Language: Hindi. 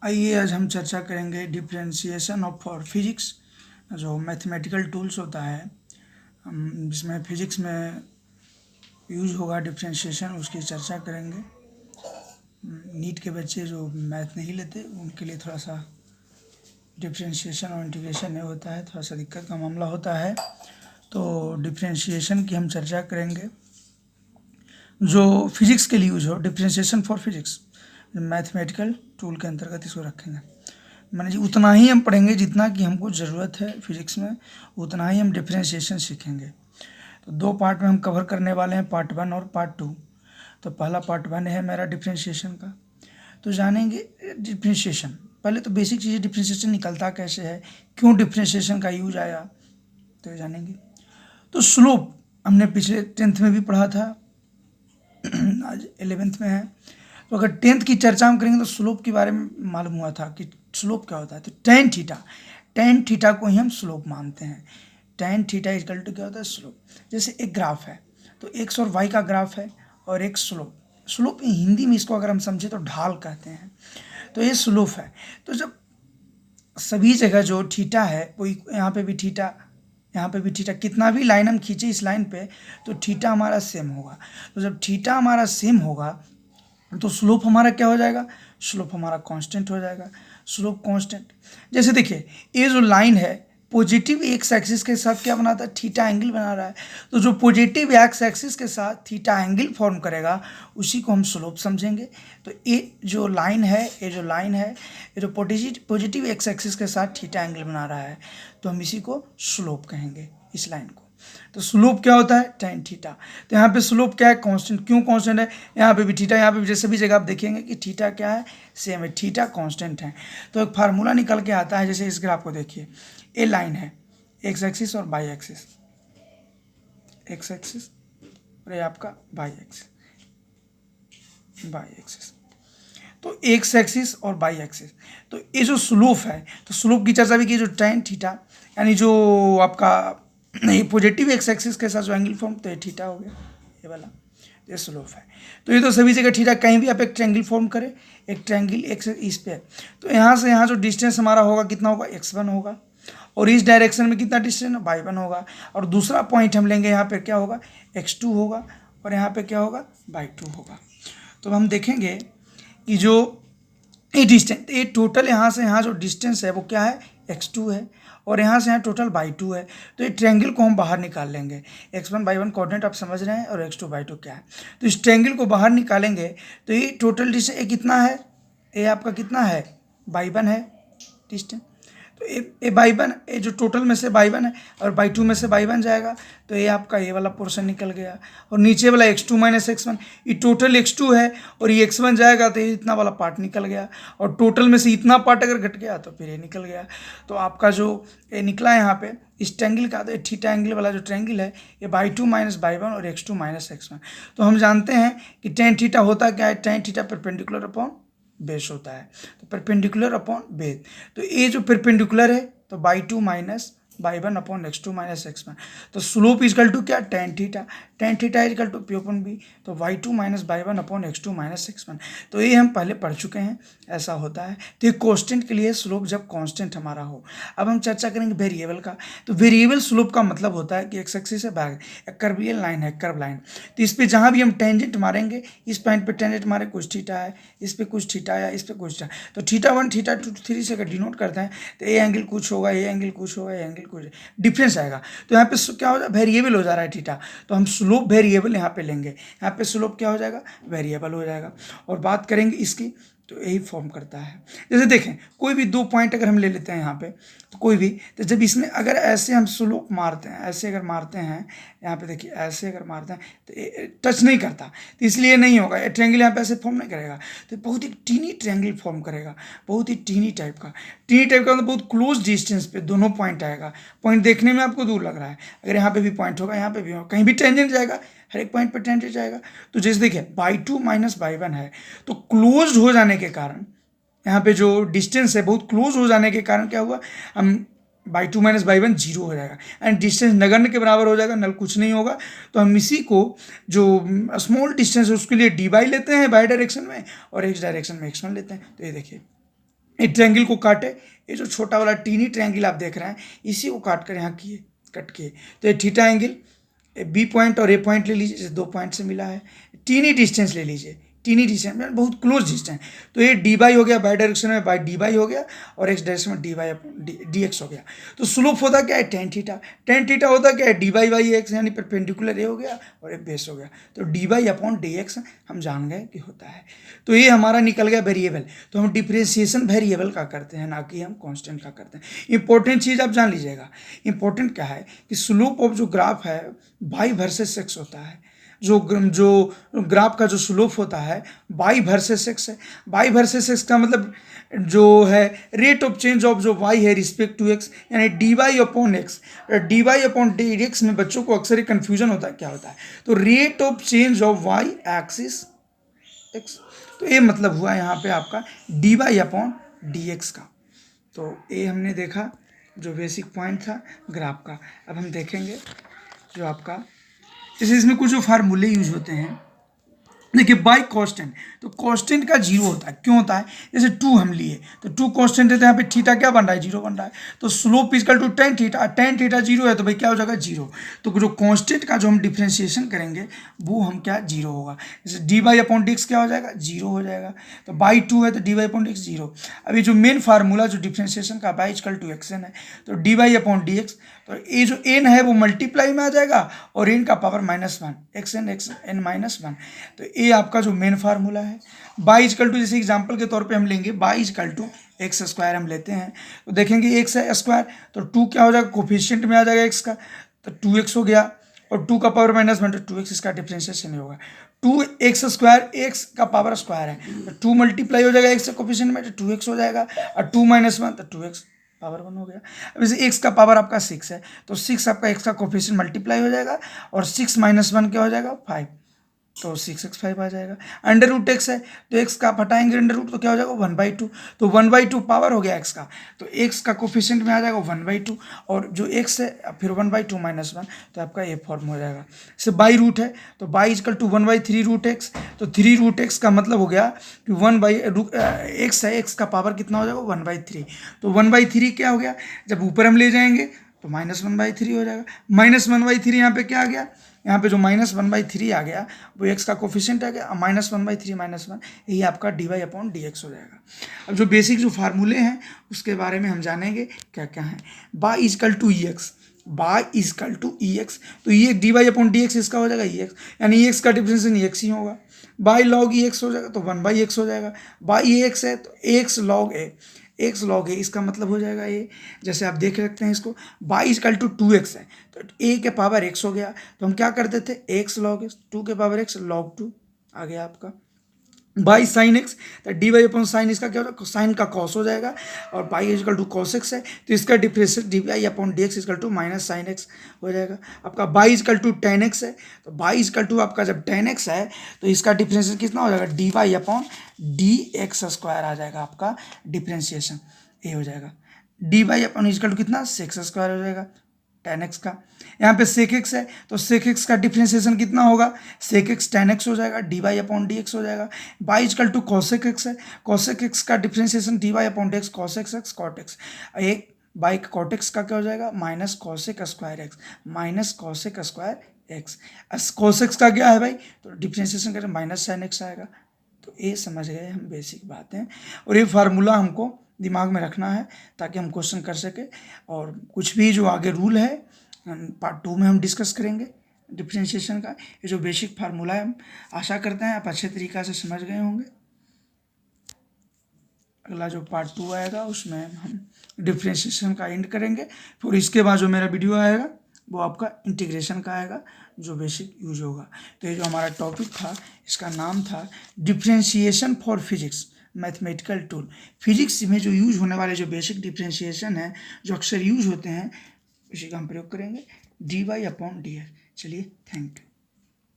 आइए आज हम चर्चा करेंगे डिफरेंशिएशन ऑफ फॉर फिजिक्स, जो मैथमेटिकल टूल्स होता है जिसमें फिजिक्स में यूज होगा डिफरेंशिएशन, उसकी चर्चा करेंगे। नीट के बच्चे जो मैथ नहीं लेते उनके लिए थोड़ा सा डिफरेंशिएशन और इंटीग्रेशन नहीं होता है, थोड़ा सा दिक्कत का मामला होता है। तो डिफरेंशिएशन की हम चर्चा करेंगे जो फिजिक्स के लिए यूज हो। Differentiation for physics mathematical tool के अंतर्गत इसको रखेंगे। माने जी उतना ही हम पढ़ेंगे जितना कि हमको ज़रूरत है फिजिक्स में, उतना ही हम डिफरेंशिएशन सीखेंगे। तो दो पार्ट में हम कवर करने वाले हैं, पार्ट 1 और पार्ट 2। तो पहला पार्ट 1 है मेरा डिफरेंशिएशन का। तो जानेंगे डिफरेंशिएशन। पहले तो बेसिक चीज़ें, डिफरेंशिएशन निकलता कैसे है, क्यों डिफरेंशिएशन का यूज आया, तो ये जानेंगे। तो स्लोप हमने पिछले 10th में भी पढ़ा था, आज 11th में है। तो अगर 10th की चर्चा हम करेंगे तो स्लोप के बारे में मालूम हुआ था कि स्लोप क्या होता है। तो टेन थीटा को ही हम स्लोप मानते हैं। टेन थीटा इक्वल टू क्या होता है, स्लोप। जैसे एक ग्राफ है, तो एक्स और वाई का ग्राफ है और एक स्लोप। स्लोप हिंदी में इसको अगर हम समझे तो ढाल कहते हैं। तो ये स्लोप है। तो जब सभी जगह जो थीटा है वो यहाँ पे भी थीटा, यहाँ पे भी थीटा, कितना भी लाइन हम खींचे इस लाइन पे तो थीटा हमारा सेम होगा। तो जब थीटा हमारा सेम होगा तो स्लोप हमारा क्या हो जाएगा, स्लोप हमारा कांस्टेंट हो जाएगा। स्लोप कांस्टेंट, जैसे देखिए ये जो लाइन है पॉजिटिव एक्स एक्सिस के साथ क्या बनाता है, थीटा एंगल बना रहा है। तो जो पॉजिटिव एक्स एक्सिस के साथ थीटा एंगल फॉर्म करेगा उसी को हम स्लोप समझेंगे। तो ये जो लाइन है, ये जो पॉजिटिव एक्स एक्सिस के साथ थीटा एंगल बना रहा है, तो हम इसी को स्लोप कहेंगे, इस लाइन को। तो स्लोप क्या होता है, टेन थीटा। तो यहाँ पे स्लोप क्या है, कांस्टेंट। क्यों कांस्टेंट है, यहाँ पे भी थीटा, यहाँ पे भी, जैसे भी जगह आप देखेंगे कि थीटा क्या है, सेम है, थीटा कांस्टेंट है। तो एक फार्मूला निकल के आता है, जैसे इस ग्राफ को देखिए, ये लाइन है एक्स एक्सिस और बाई एक्सिस, एक्स एक्सिस और ये आपका बाई एक्सिस, तो एक्स एक्सिस और बाई एक्सिस। तो ये जो स्लोप है, तो स्लोप की चर्चा भी की, जो टेन थीटा यानी जो आपका पॉजिटिव एक्स एक्सिस के साथ जो एंगल फॉर्म, तो ये थीटा हो गया, ये वाला, ये स्लोप है। तो ये तो सभी जगह थीटा, कहीं भी आप एक ट्रायंगल फॉर्म करें, एक ट्रायंगल एक्स इस पे है, तो यहाँ से यहाँ जो डिस्टेंस हमारा होगा कितना होगा, x1 होगा, और इस डायरेक्शन में कितना डिस्टेंस है, y1 होगा। और दूसरा पॉइंट हम लेंगे, यहाँ पे क्या होगा, x2 होगा, और यहाँ पे क्या होगा, y2 होगा। तो हम देखेंगे कि जो ये डिस्टेंस, ये टोटल यहाँ से यहाँ जो डिस्टेंस है वो क्या है, x2 है, और यहाँ से यहाँ टोटल y2 है। तो ये ट्रायंगल को हम बाहर निकाल लेंगे, x1 y1 कोऑर्डिनेट आप समझ रहे हैं, और x2 y2 क्या है। तो इस ट्रायंगल को बाहर निकालेंगे तो ये टोटल डिस्टेंस, ये कितना है, ये आपका कितना है, y1 है डिस्टेंस। तो ये y1, ये जो टोटल में से y1 है और y2 में से y1 जाएगा, तो ये आपका ये वाला पोर्शन निकल गया। और नीचे वाला x2 माइनस x1, ये टोटल x2 है और ये x1 जाएगा, तो ये इतना वाला पार्ट निकल गया। और टोटल में से इतना पार्ट अगर घट गया तो फिर ये निकल गया। तो आपका जो ये निकला है यहाँ पे इस ट्रायंगल का, तो ये थीटा एंगल वाला जो ट्रायंगल है, ये y2 माइनस y1 और x2 माइनस x1। तो हम जानते हैं कि टेन थीटा होता क्या है, tan theta perpendicular upon base होता है। तो परपेंडिकुलर अपॉन बेस, तो ये जो परपेंडिकुलर है तो y2 minus y1 upon x2 minus x1। तो स्लोप इजकल टू क्या, tan theta is equal to P upon B, तो y2 minus y1 upon x2 minus x1। तो ये हम पहले पढ़ चुके हैं, ऐसा होता है। तो ये कांस्टेंट के लिए स्लोप जब कांस्टेंट हमारा हो। अब हम चर्चा करेंगे वेरिएबल का। तो वेरिएबल स्लोप का मतलब होता है कि एक्स एक्सिस से बैक कर्वियल लाइन है, कर्व लाइन, तो इस पर जहाँ भी हम टेंजेंट मारेंगे, इस पॉइंट पे टेंजेंट मारे कुछ थीटा है, इस पर कुछ थीटा है, इस पर कुछ थीटा, तो थीटा 1 थीटा 2 3 से अगर डिनोट करते हैं तो ये एंगल कुछ होगा, ये एंगल कुछ होगा, ये एंगल कुछ डिफरेंस आएगा। तो यहाँ पे क्या हो जाए, वेरिएबल हो जा रहा है थीटा, तो हम स्लोप वेरिएबल यहाँ पे लेंगे। यहाँ पे स्लोप क्या हो जाएगा, वेरिएबल हो जाएगा। और बात करेंगे इसकी, तो यही फॉर्म करता है। जैसे देखें कोई भी दो पॉइंट अगर हम ले लेते हैं यहाँ पे, तो कोई भी, तो जब इसमें अगर ऐसे हम स्लोप मारते हैं, ऐसे अगर मारते हैं, यहाँ पे देखिए ऐसे अगर मारते हैं तो टच नहीं करता, तो इसलिए नहीं होगा, ट्रायंगल यहाँ पे ऐसे फॉर्म नहीं करेगा, तो बहुत ही टीनी ट्रायंगल फॉर्म करेगा, बहुत ही टीनी टाइप का। मतलब बहुत क्लोज डिस्टेंस पे दोनों पॉइंट आएगा। पॉइंट देखने में आपको दूर लग रहा है, अगर यहाँ पे भी पॉइंट होगा, यहाँ पे भी होगा, कहीं भी टेंजेंट जाएगा, हर एक पॉइंट पर टेंजेंट जाएगा। तो जैसे देखिए y2 माइनस y1 है, तो क्लोज हो जाने के कारण, यहाँ पे जो डिस्टेंस है बहुत क्लोज हो जाने के कारण क्या हुआ, हम y2 माइनस y1 जीरो हो जाएगा, एंड डिस्टेंस नगण्य के बराबर हो जाएगा, नल कुछ नहीं होगा। तो हम इसी को जो स्मॉल डिस्टेंस है उसके लिए dy लेते हैं y डायरेक्शन में, और x डायरेक्शन में x1 लेते हैं। तो ये देखिए ये ट्रायंगल को काटे, ये जो छोटा वाला टीनी ट्रायंगल आप देख रहे हैं इसी को काट कर यहाँ किए, कट किए, तो ये थीटा एंगल बी पॉइंट और ए पॉइंट ले लीजिए, जैसे 2 पॉइंट से मिला है, टीनी डिस्टेंस ले लीजिए, टीनी डिस्टेंस में बहुत क्लोज डिस्टेंस, तो ये डी बाई हो गया, बाई डायरेक्शन में बाई डी बाई हो गया, और एक्स डायरेक्शन में डी बाई डी एक्स हो गया। तो स्लोप होता क्या है, टेन थीटा, टेन थीटा होता क्या है, डी बाई बाई एक्स, यानी परपेंडिकुलर ए हो गया और ए बेस हो गया, तो d y upon D x हम जान गए कि होता है। तो ये हमारा निकल गया वेरिएबल। तो हम डिफ्रेंशिएशन वेरिएबल का करते हैं, ना कि हम कांस्टेंट का करते हैं। इंपॉर्टेंट चीज़ आप जान लीजिएगा, इंपॉर्टेंट क्या है कि स्लोप ऑफ जो ग्राफ है बाई वर्सेस एक्स होता है, जो ग्राफ का जो स्लोप होता है बाई वर्सेस एक्स है। बाई वर्सेस एक्स का मतलब जो है रेट ऑफ चेंज ऑफ जो वाई है रिस्पेक्ट टू एक्स, यानी d Y upon x. D Y upon D x में बच्चों को अक्सर एक कन्फ्यूजन होता है, क्या होता है, तो rate of change of y axis x, तो ये मतलब हुआ यहाँ पे आपका d Y upon D x का। तो ये हमने देखा जो बेसिक पॉइंट था ग्राफ का। अब हम देखेंगे जो आपका, जैसे इसमें कुछ जो फार्मूले यूज होते हैं, देखिए बाई कांस्टेंट, तो कांस्टेंट का जीरो होता है, क्यों होता है, जैसे 2 हम लिए तो 2 कांस्टेंट है, तो यहाँ पे थीटा क्या बन रहा है, जीरो बन रहा है, तो slope equal to tan theta, tan theta zero है तो भाई क्या हो जाएगा, जीरो। तो जो कांस्टेंट का जो हम डिफ्रेंशिएशन करेंगे वो हम क्या, जीरो होगा। जैसे D y upon D x क्या हो जाएगा, जीरो हो जाएगा, तो बाई 2 है तो d y upon D x zero. अभी जो मेन फार्मूला जो डिफ्रेंशिएशन का y equal to x n है, तो d y upon D x, तो ये जो एन है वो मल्टीप्लाई में आ जाएगा और एन का पावर -1, एक्स एन -1, तो ये आपका जो मेन फार्मूला है। बाई इक्वल टू, जैसे एग्जांपल के तौर पे हम लेंगे y equal to x square हम लेते हैं, तो देखेंगे एक्स है स्क्वायर, तो 2 क्या हो जाएगा, कोफिशिएंट में आ जाएगा एक्स का, तो 2x हो गया, और 2 का पावर -1 तो 2x, इसका डिफ्रेंशिएशन नहीं होगा। 2x स्क्वायर, एक्स का पावर स्क्वायर है, तो 2 मल्टीप्लाई हो जाएगा एक्स से कोफिशिएंट में, तो 2x हो जाएगा, और 2 - 1 तो 2x पावर 1 हो गया। अब जैसे एक्स का पावर आपका 6 है, तो 6 आपका एक्स का कोफिशिएंट मल्टीप्लाई हो जाएगा, और 6 - 1 क्या हो जाएगा, 5, तो 6x5 आ जाएगा। अंडर रूट एक्स है, तो एक्स का आप हटाएंगे अंडर रूट, तो क्या हो जाएगा 1/2, तो 1/2 पावर हो गया एक्स का, तो एक्स का कोफिशिएंट में आ जाएगा 1/2, और जो एक्स है फिर 1/2 - 1, तो आपका ये फॉर्म हो जाएगा। जैसे बाई रूट है, तो y equal to 1/3 root x, तो 3 रूट एक्स का मतलब हो गया कि 1/x है, एक्स का पावर कितना हो जाएगा 1/3, तो 1/3 क्या हो गया, जब ऊपर हम ले जाएंगे तो -1/3 हो जाएगा। -1/3 यहाँ पे क्या आ गया, यहाँ पे जो -1/3 आ गया वो एक्स का कोफिशिएंट आ गया, -1/3 -1, यही आपका d Y upon D x हो जाएगा। अब जो बेसिक जो फार्मूले हैं उसके बारे में हम जानेंगे क्या क्या है। Y equal to e x, y equal to e x, तो ये d Y upon D x इसका हो जाएगा ई एक्स, यानी ई एक्स का डिफरेंशिएशन ई एक्स ही होगा। बाई लॉग ई एक्स हो जाएगा तो 1/x हो जाएगा, बाई ए एक्स है तो एक्स लॉग ए, एक्स लॉग ए, इसका मतलब हो जाएगा ये, जैसे आप देख सकते हैं इसको, बाई इक्वल टू 2x है, तो ए के पावर x हो गया, तो हम क्या करते थे एक्स लॉग एक्स, 2 के पावर x लॉग 2 आ गया आपका। बाई साइन एक्स, तो डी वाई अपॉन साइन, इसका क्या होगा, साइन का कॉस हो जाएगा, और y equal to cos x है, तो इसका differentiation d Y upon D x equal to minus sine x हो जाएगा। आपका y equal to tan x है, तो बाई इक्वल टू आपका जब टेन एक्स है तो इसका डिफरेंशिएशन कितना हो जाएगा, D Y upon D X square आ जाएगा आपका डिफरेंशिएशन, ये हो जाएगा। D Y upon equal to कितना, सेक्स स्क्वायर हो जाएगा टेन एक्स का। यहाँ पे सेक एक्स है, तो सेक एक्स का डिफरेंशिएशन कितना होगा, सेक एक्स टेन एक्स हो जाएगा, D Y upon D x हो जाएगा। Y equal to cosec x है, कॉसेक एक्स का differentiation d Y upon D x, cosec x cot x, एक बाई कॉट एक्स का क्या हो जाएगा, minus cosec square x, minus cosec square x. Cosec x का क्या है भाई, तो डिफरेंशिएशन करें माइनस साइन एक्स आएगा। तो ये समझ गए हम बेसिक बातें, और ये फार्मूला हमको दिमाग में रखना है ताकि हम क्वेश्चन कर सके, और कुछ भी जो आगे रूल है पार्ट 2 में हम डिस्कस करेंगे डिफरेंशिएशन का। ये जो बेसिक फार्मूला है हम आशा करते हैं आप अच्छे तरीक़ा से समझ गए होंगे। अगला जो पार्ट 2 आएगा उसमें हम डिफरेंशिएशन का एंड करेंगे, फिर इसके बाद जो मेरा वीडियो आएगा वो आपका इंटीग्रेशन का आएगा जो बेसिक यूज होगा। तो ये जो हमारा टॉपिक था इसका नाम था differentiation for physics mathematical tool. Physics में जो यूज होने वाले जो बेसिक डिफरेंशिएशन है जो अक्सर यूज होते हैं उसी का हम प्रयोग करेंगे, d Y upon D x. चलिए थैंक यू।